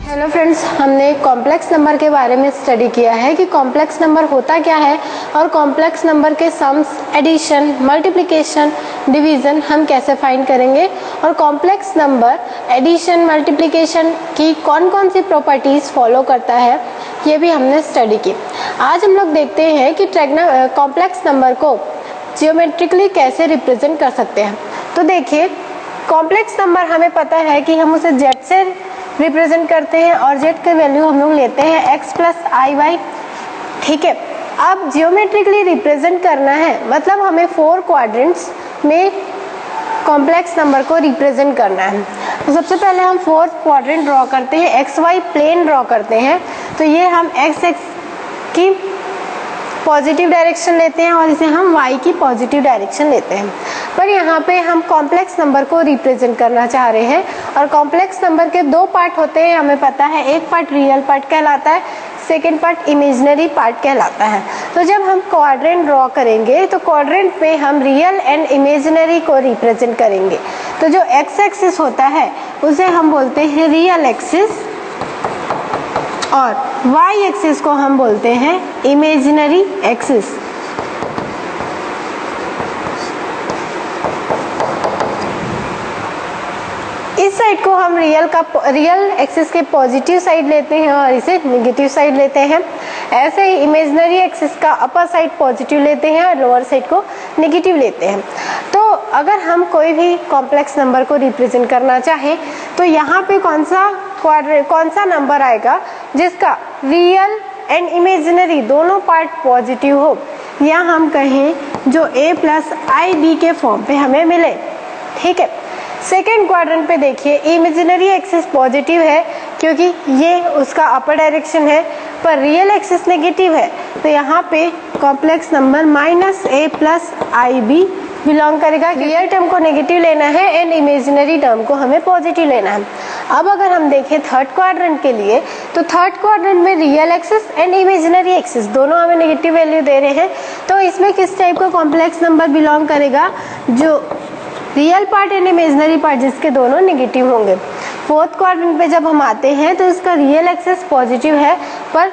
Hello friends, हमने complex number के बारे में स्टडी किया है कि कॉम्प्लेक्स नंबर होता क्या है और कॉम्प्लेक्स नंबर के सम्स, एडिशन, मल्टीप्लिकेशन, डिवीज़न हम कैसे फाइंड करेंगे और कॉम्प्लेक्स नंबर एडिशन, मल्टीप्लिकेशन की कौन कौन सी प्रॉपर्टीज़ फॉलो करता है, ये भी हमने स्टडी की। आज हम लोग देखते हैं कि कॉम्प्लेक्स नंबर को जियोमेट्रिकली कैसे रिप्रेजेंट कर सकते हैं। तो देखिए, कॉम्प्लेक्स नंबर हमें पता है कि हम उसे जेड से रिप्रेजेंट करते हैं और जेड की वैल्यू हम लोग लेते हैं x प्लस आई वाई। ठीक है, अब जियोमेट्रिकली रिप्रेजेंट करना है, मतलब हमें 4 क्वाड्रेंट्स में कॉम्प्लेक्स नंबर को रिप्रेजेंट करना है। तो सबसे पहले हम 4 क्वाड्रेंट ड्रॉ करते हैं, एक्स वाई प्लेन ड्रॉ करते हैं। तो ये हम एक्स एक्स की पॉजिटिव डायरेक्शन लेते हैं और इसे हम y की पॉजिटिव डायरेक्शन लेते हैं। पर यहाँ पे हम कॉम्प्लेक्स नंबर को रिप्रेजेंट करना चाह रहे हैं और कॉम्प्लेक्स नंबर के 2 पार्ट होते हैं, हमें पता है। एक पार्ट रियल पार्ट कहलाता है, सेकेंड पार्ट इमेजिनरी पार्ट कहलाता है। तो जब हम क्वाड्रेंट ड्रॉ करेंगे तो क्वाड्रेंट में हम रियल एंड इमेजिनरी को रिप्रेजेंट करेंगे। तो जो एक्स एक्सिस होता है उसे हम बोलते हैं रियल एक्सिस और y एक्सिस को हम बोलते हैं इमेजिनरी एक्सिस। इस साइड को हम रियल एक्सिस के पॉजिटिव साइड लेते हैं और इसे नेगेटिव साइड लेते हैं। ऐसे ही इमेजिनरी एक्सिस का अपर साइड पॉजिटिव लेते हैं और लोअर साइड को नेगेटिव लेते हैं। तो अगर हम कोई भी कॉम्प्लेक्स नंबर को रिप्रेजेंट करना चाहें तो यहाँ पे कौन सा नंबर आएगा जिसका रियल एंड इमेजिनरी दोनों पार्ट पॉजिटिव हो, या हम कहें जो a प्लस आई बी के फॉर्म पे हमें मिले। ठीक है, सेकेंड क्वाड्रेंट पे देखिए, इमेजिनरी एक्सिस पॉजिटिव है क्योंकि ये उसका अपर डायरेक्शन है, पर रियल एक्सिस नेगेटिव है। तो यहाँ पे complex number minus A plus i B belong करेगा। रियल टर्म को नेगेटिव लेना है एंड इमेजिनरी टर्म को हमें पॉजिटिव लेना है। अब अगर हम देखें थर्ड क्वाड्रेंट के लिए, तो थर्ड क्वाड्रेंट में real axis and imaginary axis दोनों हमें नेगेटिव वैल्यू दे रहे हैं। तो इसमें किस टाइप का कॉम्प्लेक्स नंबर बिलोंग करेगा? जो real part and imaginary part जिसके दोनों नेगेटिव होंगे। फोर्थ क्वाड्रेंट पे जब हम आते हैं तो इसका रियल एक्सिस पॉजिटिव है पर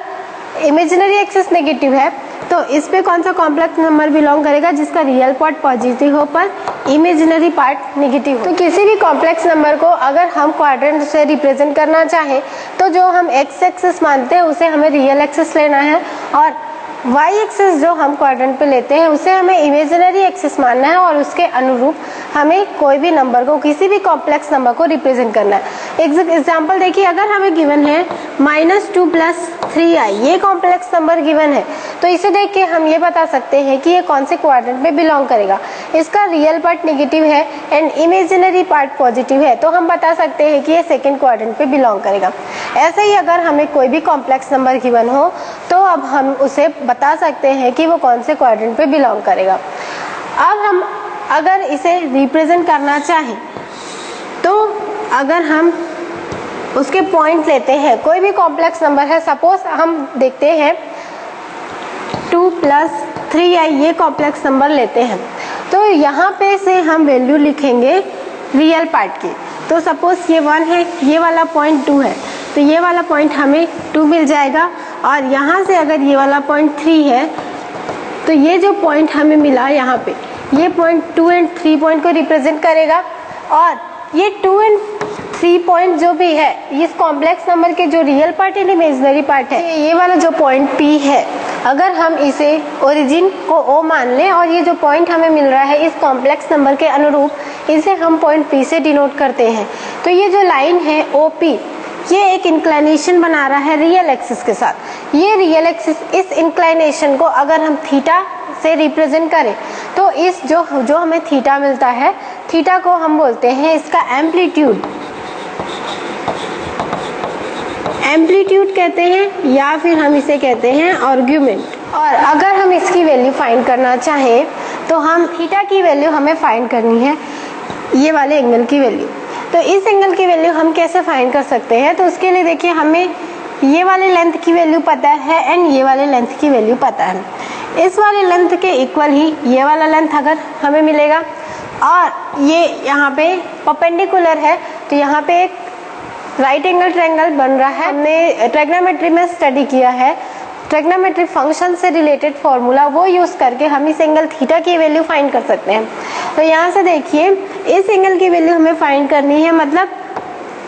इमेजिनरी एक्सिस नेगेटिव है। तो इस पे कौन सा कॉम्प्लेक्स नंबर बिलोंग करेगा? जिसका रियल पार्ट पॉजिटिव हो पर इमेजिनरी पार्ट नेगेटिव हो। तो किसी भी कॉम्प्लेक्स नंबर को अगर हम क्वाड्रेंट से रिप्रेजेंट करना चाहें तो जो हम एक्स एक्सिस मानते हैं उसे हमें रियल एक्सिस लेना है और y एक्सिस जो हम क्वाड्रेंट पे लेते हैं उसे हमें इमेजिनरी एक्सिस मानना है और उसके अनुरूप हमें कोई भी नंबर को, किसी भी कॉम्प्लेक्स नंबर को रिप्रेजेंट करना है। एग्जाम्पल देखिए, अगर हमें गिवन है -2 + 3i, ये कॉम्प्लेक्स नंबर गिवन है, तो इसे देख के हम ये बता सकते हैं कि ये कौन से क्वाड्रेंट में बिलोंग करेगा। इसका रियल पार्ट नेगेटिव है एंड इमेजिनरी पार्ट पॉजिटिव है, तो हम बता सकते हैं कि ये सेकेंड क्वाड्रेंट पे बिलोंग करेगा। ऐसे ही अगर हमें कोई भी कॉम्प्लेक्स नंबर गिवन हो तो अब हम उसे बता सकते हैं कि वो कौन से क्वाड्रेंट पे बिलोंग करेगा। अब हम अगर इसे रिप्रेजेंट करना चाहें तो अगर हम उसके पॉइंट लेते हैं, कोई भी कॉम्प्लेक्स नंबर है, सपोज हम देखते हैं 2 + 3i, ये कॉम्प्लेक्स नंबर लेते हैं। तो यहाँ पे से हम वैल्यू लिखेंगे रियल पार्ट की। तो सपोज ये 1 है, ये वाला पॉइंट 2 है, तो ये वाला पॉइंट हमें 2 मिल जाएगा। और यहाँ से अगर ये वाला पॉइंट 3 है तो ये जो पॉइंट हमें मिला यहाँ पे, ये पॉइंट 2 और 3 पॉइंट को रिप्रेजेंट करेगा। और ये 2 और 3 पॉइंट जो भी है, इस कॉम्प्लेक्स नंबर के जो real part and imaginary part है, ये वाला जो पॉइंट P है, अगर हम इसे ओरिजिन को O मान लें और ये जो पॉइंट हमें मिल रहा है इस कॉम्प्लेक्स नंबर के अनुरूप इसे हम पॉइंट P से डिनोट करते हैं। तो ये जो लाइन है OP, ये एक इंक्लाइनेशन बना रहा है रियल एक्सिस के साथ। ये रियल एक्सिस, इस इंक्लाइनेशन को अगर हम थीटा से रिप्रेजेंट करें तो इस जो हमें थीटा मिलता है, थीटा को हम बोलते हैं इसका एम्पलीट्यूड कहते हैं, या फिर हम इसे कहते हैं आर्ग्यूमेंट। और अगर हम इसकी वैल्यू फाइंड करना चाहें तो हम थीटा की वैल्यू हमें फाइंड करनी है, ये वाले एंगल की वैल्यू। तो इस एंगल की वैल्यू हम कैसे फाइंड कर सकते हैं? तो उसके लिए देखिए, हमें ये वाले लेंथ की वैल्यू पता है एंड ये वाले लेंथ की वैल्यू पता है। इस वाले लेंथ के इक्वल ही ये वाला लेंथ अगर हमें मिलेगा और ये यहाँ पे परपेंडिकुलर है तो यहाँ पे एक राइट एंगल ट्रायंगल बन रहा है। हमने ट्रिग्नोमेट्री में स्टडी किया है, ट्रिग्नोमेट्री फंक्शन से रिलेटेड फॉर्मूला वो यूज़ करके हम इस एंगल थीटा की वैल्यू फाइंड कर सकते हैं। तो यहाँ से देखिए इस एंगल की वैल्यू हमें फाइंड करनी है, मतलब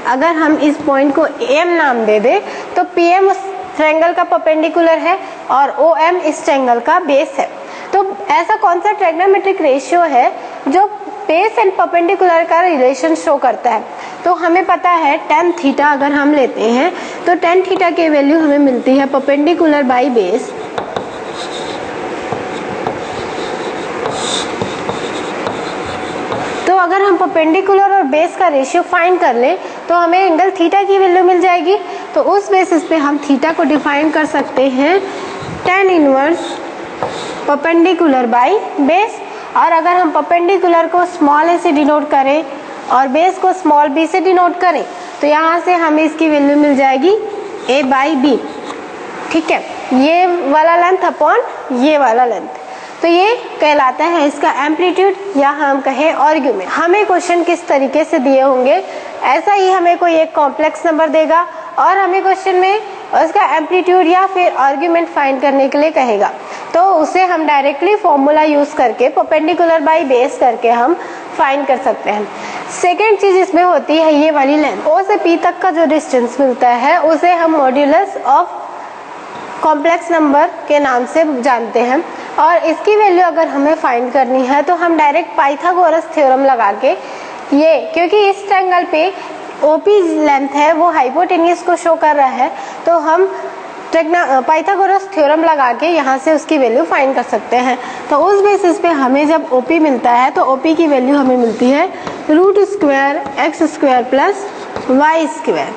अगर हम इस पॉइंट को एम नाम दे दे तो पी एम उस ट्रायंगल का परपेंडिकुलर है और ओ एम इस ट्रायंगल का बेस है। तो ऐसा कौन सा ट्रिग्नोमेट्रिक रेशियो है जो बेस एंड परपेंडिकुलर का रिलेशन शो करता है? तो हमें पता है tan थीटा अगर हम लेते हैं तो tan थीटा की वैल्यू हमें मिलती है परपेंडिकुलर बाई बेस। तो अगर हम परपेंडिकुलर और बेस का रेशियो फाइंड कर लें तो हमें एंगल थीटा की वैल्यू मिल जाएगी। तो उस बेसिस पे हम थीटा को डिफाइन कर सकते हैं tan inverse perpendicular by base. और अगर हम परपेंडिकुलर को स्मॉल ए से डिनोट करें और बेस को स्मॉल बी से डिनोट करें तो यहाँ से हमें इसकी वैल्यू मिल जाएगी a बाई बी। ठीक है, ये वाला लेंथ अपॉन ये वाला लेंथ, तो ये कहलाता है इसका एम्पलीट्यूड या हम कहें आर्ग्यूमेंट। हमें क्वेश्चन किस तरीके से दिए होंगे, ऐसा ही हमें कोई एक कॉम्प्लेक्स नंबर देगा और हमें क्वेश्चन में उसका एम्पलीट्यूड या फिर आर्ग्यूमेंट फाइंड करने के लिए कहेगा, तो उसे हम डायरेक्टली फॉर्मूला यूज करके परपेंडिकुलर बाई बेस करके हम फाइंड कर सकते हैं। सेकेंड चीज इसमें होती है ये वाली लेंथ, ओ से पी तक का जो डिस्टेंस मिलता है उसे हम मॉड्यूलस ऑफ कॉम्प्लेक्स नंबर के नाम से जानते हैं। और इसकी वैल्यू अगर हमें फाइंड करनी है तो हम डायरेक्ट पाइथागोरस थ्योरम लगा के ये, क्योंकि इस ट्रायंगल पे ओपी लेंथ है वो हाइपोटेन्यूज को शो कर रहा है, तो हम पाइथागोरस थ्योरम लगा के यहाँ से उसकी वैल्यू फाइंड कर सकते हैं। तो उस बेसिस पे हमें जब ओपी मिलता है तो ओपी की वैल्यू हमें मिलती है root square x square plus y square.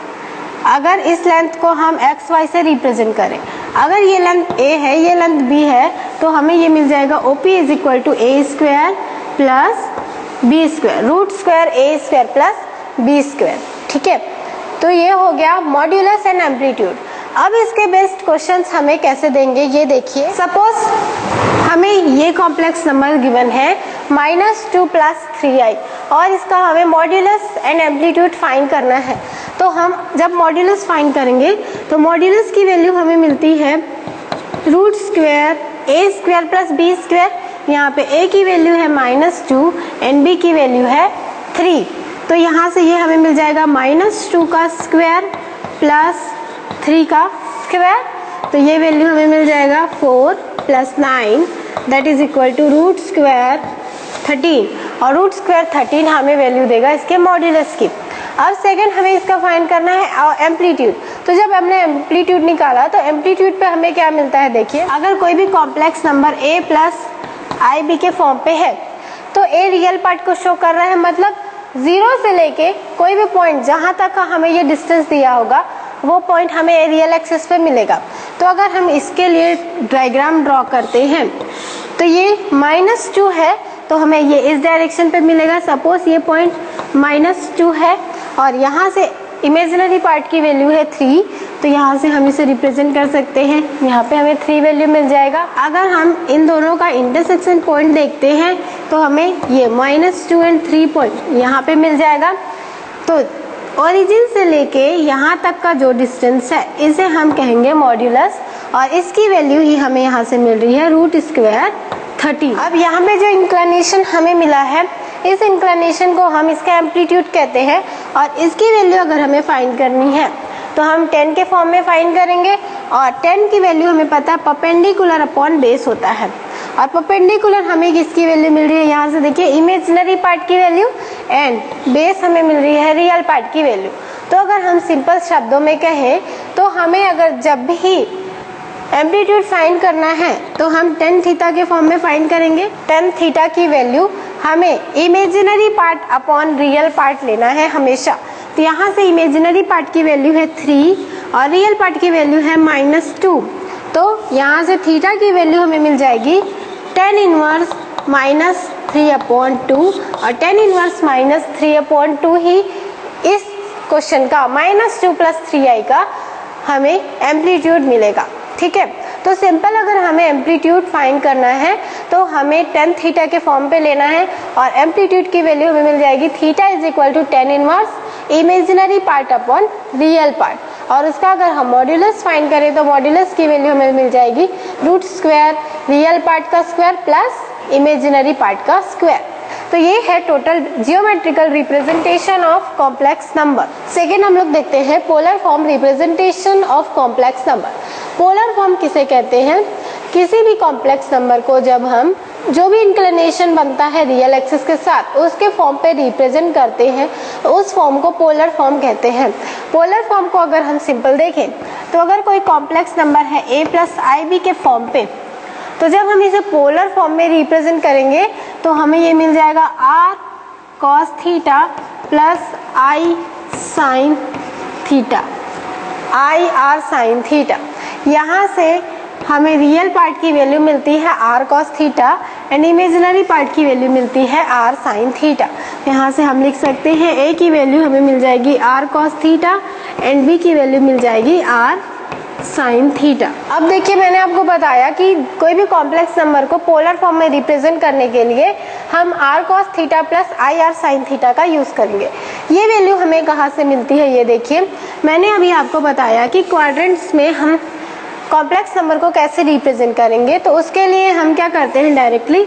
अगर इस लेंथ को हम एक्स वाई से रिप्रेजेंट करें, अगर ये लेंथ ए है ये लेंथ बी है तो हमें ये मिल जाएगा OP is equal to a square plus b square, root square a square plus b square. ठीक है, तो ये हो गया मॉड्यूलस एंड एम्पलीट्यूड। अब इसके बेस्ट क्वेश्चंस हमें कैसे देंगे ये देखिए। सपोज हमें ये कॉम्प्लेक्स नंबर गिवन है -2 + 3i और इसका हमें मॉड्यूलस एंड एम्पलीट्यूड फाइंड करना है। तो हम जब मॉड्यूलस फाइंड करेंगे तो मॉड्यूलस की वैल्यू हमें मिलती है root square a square plus b square. यहाँ पे a की वैल्यू है -2 एंड b की वैल्यू है 3, तो यहाँ से ये हमें मिल जाएगा -2 का स्क्वायर प्लस 3 का स्क्वायर, तो ये वैल्यू हमें मिल जाएगा 4 + 9 that is equal to root square 13 और रूट स्क्वायर 13 हमें वैल्यू देगा इसके मॉड्यूलस की। अब सेकंड हमें इसका फाइंड करना है एम्पलीट्यूड। तो जब हमने एम्पलीट्यूड निकाला तो एम्पलीट्यूड पे हमें क्या मिलता है देखिए, अगर कोई भी complex number a plus i b के फॉर्म पे है तो a रियल पार्ट को शो कर रहा है, मतलब 0 से लेके कोई भी पॉइंट जहाँ तक का हमें ये डिस्टेंस दिया होगा वो पॉइंट हमें रियल एक्सिस पे मिलेगा। तो अगर हम इसके लिए डायग्राम ड्रॉ करते हैं तो ये -2 है तो हमें ये इस डायरेक्शन पे मिलेगा। सपोज ये पॉइंट -2 है और यहाँ से इमेजिनरी पार्ट की वैल्यू है 3, तो यहाँ से हम इसे रिप्रेजेंट कर सकते हैं, यहाँ पे हमें 3 वैल्यू मिल जाएगा। अगर हम इन दोनों का इंटरसेक्शन पॉइंट देखते हैं तो हमें ये -2 एंड 3 पॉइंट यहाँ पे मिल जाएगा। तो ओरिजिन से लेके यहाँ तक का जो डिस्टेंस है इसे हम कहेंगे मॉड्यूलस और इसकी वैल्यू ही हमें यहाँ से मिल रही है रूट स्क्वायर 13। अब यहाँ पे जो इंक्लिनेशन हमें मिला है इस इंक्लिनेशन को हम इसका एम्पलीट्यूड कहते हैं और इसकी वैल्यू अगर हमें फाइंड करनी है तो हम 10 के फॉर्म में फाइंड करेंगे और 10 की वैल्यू हमें पता है परपेंडिकुलर अपॉन बेस होता है और परपेंडिकुलर हमें किसकी वैल्यू मिल रही है, यहाँ से देखिए इमेजिनरी पार्ट की वैल्यू एंड बेस हमें मिल रही है रियल पार्ट की वैल्यू। तो अगर हम सिंपल शब्दों में कहें तो हमें अगर जब भी एम्पलीट्यूड फाइंड करना है तो हम tan थीटा के फॉर्म में फाइंड करेंगे। tan थीटा की वैल्यू हमें imaginary part upon real part लेना है हमेशा। तो यहाँ से इमेजिनरी पार्ट की वैल्यू है 3 और रियल पार्ट की वैल्यू है -2, तो यहाँ से थीटा की वैल्यू हमें मिल जाएगी tan इनवर्स -3/2 और tan इनवर्स -3/2 ही इस क्वेश्चन का -2 + 3i का हमें एम्पलीट्यूड मिलेगा। ठीक है, तो सिंपल अगर हमें एम्पलीट्यूड फाइंड करना है तो हमें tan थीटा के फॉर्म पे लेना है और एम्पलीट्यूड की वैल्यू हमें मिल जाएगी theta is equal to tan inverse imaginary part upon real part. और उसका अगर हम मॉड्यूलस फाइंड करें तो मॉड्यूलस की वैल्यू हमें मिल जाएगी रूट स्क्वायर रियल पार्ट का स्क्वायर प्लस इमेजिनरी पार्ट का स्क्वायर। तो ये है total geometrical representation of complex number. Second हम लोग देखते हैं polar form representation of complex number. Polar form किसे कहते हैं? किसी भी कॉम्प्लेक्स नंबर को जब हम जो भी इंक्लिनेशन बनता है रियल एक्सिस के साथ उसके फॉर्म पे रिप्रेजेंट करते हैं, उस फॉर्म को पोलर फॉर्म कहते हैं। पोलर फॉर्म को अगर हम सिंपल देखें तो अगर कोई कॉम्प्लेक्स नंबर है a प्लस आई बी के फॉर्म पे, तो जब हम इसे पोलर फॉर्म में रिप्रेजेंट करेंगे तो हमें ये मिल जाएगा r cos theta plus i sin theta, i r sin theta. यहाँ से हमें रियल पार्ट की वैल्यू मिलती है r cos theta and imaginary part की वैल्यू मिलती है r sin थीटा। यहाँ से हम लिख सकते हैं a की वैल्यू हमें मिल जाएगी r cos theta and b की वैल्यू मिल जाएगी r sin थीटा। अब देखिए मैंने आपको बताया कि कोई भी कॉम्प्लेक्स नंबर को पोलर फॉर्म में रिप्रेजेंट करने के लिए हम r cos theta plus i r sin theta का यूज करेंगे। ये वैल्यू हमें कहाँ से मिलती है ये देखिए, मैंने अभी आपको बताया कि क्वाड्रेंट्स में हम कॉम्प्लेक्स नंबर को कैसे रिप्रेजेंट करेंगे। तो उसके लिए हम क्या करते हैं, डायरेक्टली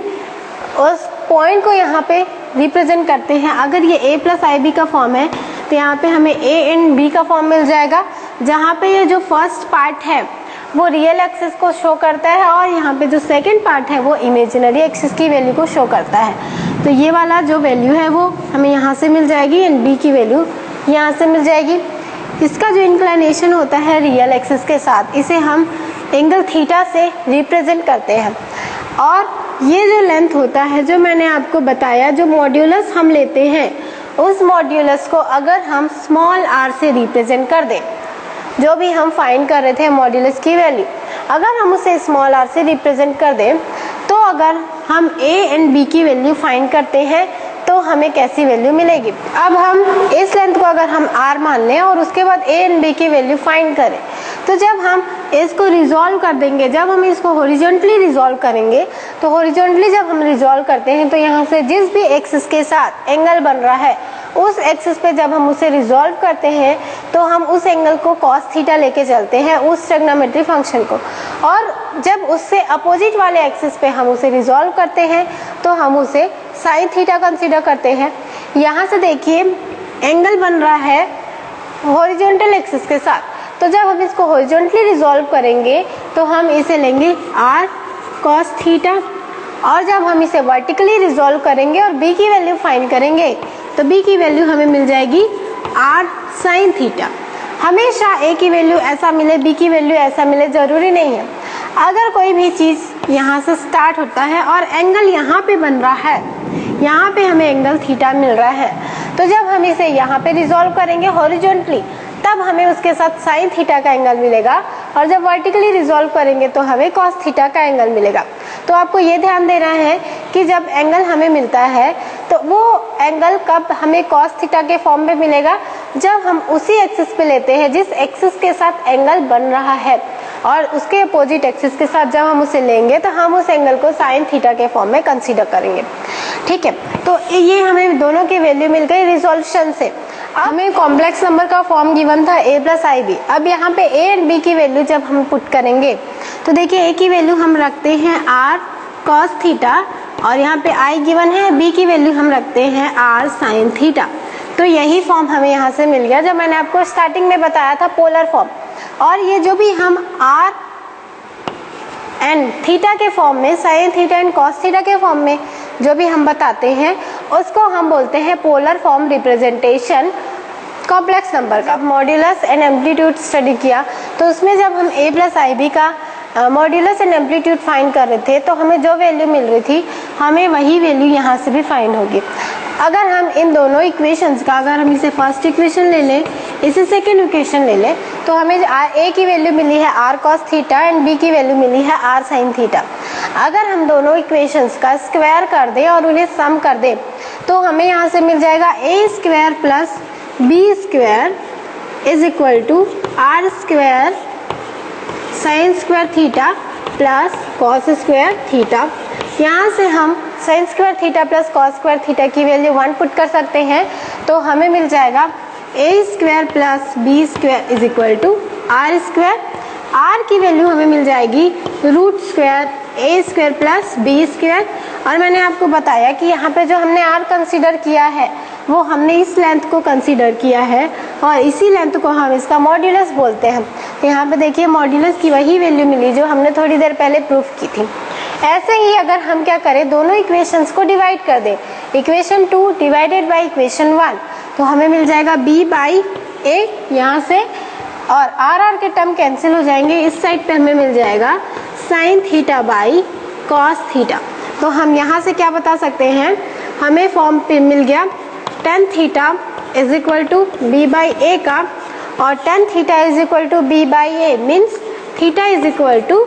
उस पॉइंट को यहाँ पे रिप्रेजेंट करते हैं। अगर ये a प्लस आई बी का फॉर्म है तो यहाँ पे हमें a एंड b का फॉर्म मिल जाएगा, जहाँ पे ये जो फर्स्ट पार्ट है वो रियल एक्सिस को शो करता है और यहाँ पे जो सेकंड पार्ट है वो इमेजिनरी एक्सिस की वैल्यू को शो करता है। तो ये वाला जो वैल्यू है वो हमें यहाँ से मिल जाएगी एंड b की वैल्यू यहाँ से मिल जाएगी। इसका जो इंक्लिनेशन होता है रियल एक्सिस के साथ, इसे हम एंगल थीटा से रिप्रेजेंट करते हैं। और ये जो लेंथ होता है जो मैंने आपको बताया, जो मॉड्यूलस हम लेते हैं, उस मॉड्यूलस को अगर हम स्मॉल r से रिप्रेजेंट कर दें, जो भी हम फाइंड कर रहे थे मॉड्यूलस की वैल्यू, अगर हम उसे स्मॉल r से रिप्रेजेंट कर दें तो अगर हम a एंड b की वैल्यू फाइंड करते हैं तो हमें कैसी वैल्यू मिलेगी। अब हम इस लेंथ को अगर हम r मान लें और उसके बाद a एंड b की वैल्यू फाइंड करें, तो जब हम इसको रिजॉल्व कर देंगे, जब हम इसको हॉरिजॉन्टली रिजॉल्व करेंगे, तो हॉरिजॉन्टली जब हम रिजॉल्व करते हैं तो यहाँ से जिस भी एक्सिस के साथ एंगल बन रहा है उस एक्सिस पे जब हम उसे रिजॉल्व करते हैं तो हम उस एंगल को cos थीटा लेके चलते हैं, उस ट्रिग्नोमेट्री फंक्शन को। और जब उससे अपोजिट वाले एक्सिस पे हम उसे रिजॉल्व करते हैं तो हम उसे sin थीटा कंसीडर करते हैं। यहाँ से देखिए एंगल बन रहा है हॉरिजॉन्टल एक्सिस के साथ, तो जब हम इसको हॉरिजॉन्टली रिजॉल्व करेंगे तो हम इसे लेंगे r cos थीटा, और जब हम इसे वर्टिकली रिजॉल्व करेंगे और b की वैल्यू फाइंड करेंगे तो b की वैल्यू हमें मिल जाएगी r sin थीटा। हमेशा a की वैल्यू ऐसा मिले, b की वैल्यू ऐसा मिले जरूरी नहीं है। अगर कोई भी चीज़ यहाँ से स्टार्ट होता है और एंगल यहाँ पे बन रहा है, यहाँ पे हमें एंगल थीटा मिल रहा है, तो जब हम इसे यहाँ पे रिजॉल्व करेंगे हॉरिजॉन्टली तब हमें उसके साथ साइन थीटा का एंगल मिलेगा, और जब वर्टिकली रिजॉल्व करेंगे तो हमें कॉस थीटा का एंगल मिलेगा। तो आपको ये ध्यान देना है कि जब एंगल हमें मिलता है तो वो एंगल कब हमें कॉस थीटा के फॉर्म में मिलेगा, जब हम उसी एक्सिस पे लेते हैं जिस एक्सिस के साथ एंगल बन रहा है, और उसके अपोजिट एक्सिस के साथ जब हम उसे लेंगे तो हम उस एंगल को साइन थीटा के फॉर्म में कंसीडर करेंगे। ठीक है, तो ये हमें दोनों की वैल्यू मिल गई रिजोल्यूशन से। हमें कॉम्प्लेक्स नंबर का फॉर्म गिवन था a प्लस आई बी। अब यहाँ पे a एंड b की वैल्यू जब हम पुट करेंगे तो देखिए a की वैल्यू हम रखते हैं r cos थीटा, और यहाँ पे i गिवन है, b की वैल्यू हम रखते हैं r sin थीटा। तो यही फॉर्म हमें यहाँ से मिल गया जो मैंने आपको स्टार्टिंग में बताया था, पोलर फॉर्म। और ये जो भी हम r एंड थीटा के फॉर्म में, sine theta and cos theta के फॉर्म में जो भी हम बताते हैं उसको हम बोलते हैं polar form representation complex number का। मॉड्यूलस एंड एम्पलीट्यूड स्टडी किया तो उसमें जब हम a प्लस आई बी का मॉड्यूलस एंड एम्पलीट्यूड फाइंड कर रहे थे तो हमें जो वैल्यू मिल रही थी हमें वही वैल्यू यहाँ से भी फाइंड होगी। अगर हम इन दोनों इक्वेशंस का, अगर हम इसे फर्स्ट इक्वेशन ले लें, इसे सेकेंड इक्वेशन ले लें, तो हमें a की वैल्यू मिली है r cos theta and b की वैल्यू मिली है r sin थीटा। अगर हम दोनों इक्वेशंस का स्क्वायर कर दें और उन्हें सम कर दें तो हमें यहाँ से मिल जाएगा a square plus b square is equal to r square sine square theta plus cos square theta. यहाँ से हम sine square theta plus cos square theta की वैल्यू 1 पुट कर सकते हैं, तो हमें मिल जाएगा a square plus b square is equal to r square. R की वैल्यू हमें मिल जाएगी root square a square plus b square. और मैंने आपको बताया कि यहाँ पे जो हमने आर कंसीडर किया है वो हमने इस लेंथ को कंसीडर किया है और इसी लेंथ को हम इसका मॉड्यूलस बोलते हैं। तो यहाँ पे देखिए मॉड्यूलस की वही वैल्यू मिली जो हमने थोड़ी देर पहले प्रूफ की थी। ऐसे ही अगर हम क्या करें, दोनों इक्वेशंस को डिवाइड कर दें, इक्वेशन 2 डिवाइडेड बाई इक्वेशन 1, तो हमें मिल जाएगा b बाई ए यहाँ से, और आर आर के टर्म कैंसिल हो जाएंगे। इस साइड पे हमें मिल जाएगा sine theta by cos theta. तो हम यहाँ से क्या बता सकते हैं, हमें फॉर्म पे मिल गया tan theta is equal to b by a का, और tan theta is equal to b by a means theta is equal to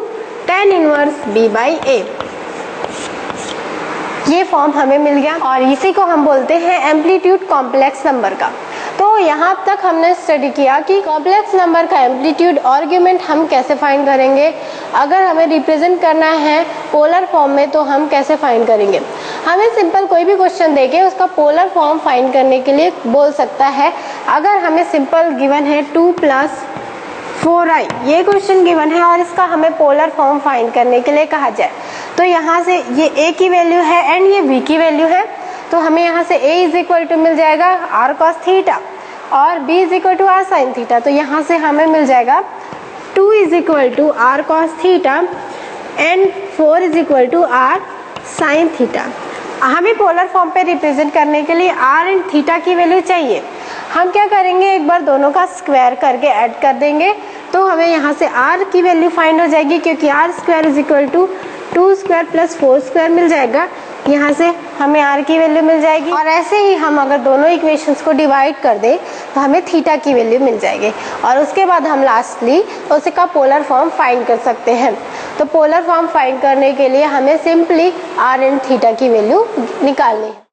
tan inverse b by a. ये फॉर्म हमें मिल गया और इसी को हम बोलते हैं एम्पलीट्यूड कॉम्प्लेक्स नंबर का। तो यहाँ तक हमने स्टडी किया कि कॉम्प्लेक्स नंबर का एम्पलीट्यूड आर्ग्यूमेंट हम कैसे फाइंड करेंगे। अगर हमें रिप्रेजेंट करना है पोलर फॉर्म में तो हम कैसे फाइंड करेंगे। हमें सिंपल कोई भी क्वेश्चन देके उसका पोलर फॉर्म फाइंड करने के लिए बोल सकता है। अगर हमें सिंपल गिवन है 2 + 4i, ये क्वेश्चन गिवन है और इसका हमें पोलर फॉर्म फाइंड करने के लिए कहा जाए, तो यहाँ से ये a की वैल्यू है एंड ये b की वैल्यू है, तो हमें यहाँ से a इज इक्वल टू मिल जाएगा r cos थीटा और b is equal to r sin theta. तो यहाँ से हमें मिल जाएगा 2 is equal to r cos theta and 4 is equal to r sin theta. हमें पोलर फॉर्म पे रिप्रेजेंट करने के लिए r एंड थीटा की वैल्यू चाहिए। हम क्या करेंगे, एक बार दोनों का स्क्वायर करके ऐड कर देंगे तो हमें यहाँ से r की वैल्यू फाइंड हो जाएगी, क्योंकि r square is equal to 2 square plus 4 square मिल जाएगा। यहाँ से हमें r की वैल्यू मिल जाएगी। और ऐसे ही हम अगर दोनों इक्वेशंस को डिवाइड कर दें तो हमें थीटा की वैल्यू मिल जाएगी और उसके बाद हम लास्टली उसका पोलर फॉर्म फाइंड कर सकते हैं। तो पोलर फॉर्म फाइंड करने के लिए हमें सिंपली r एंड थीटा की वैल्यू निकालनी है।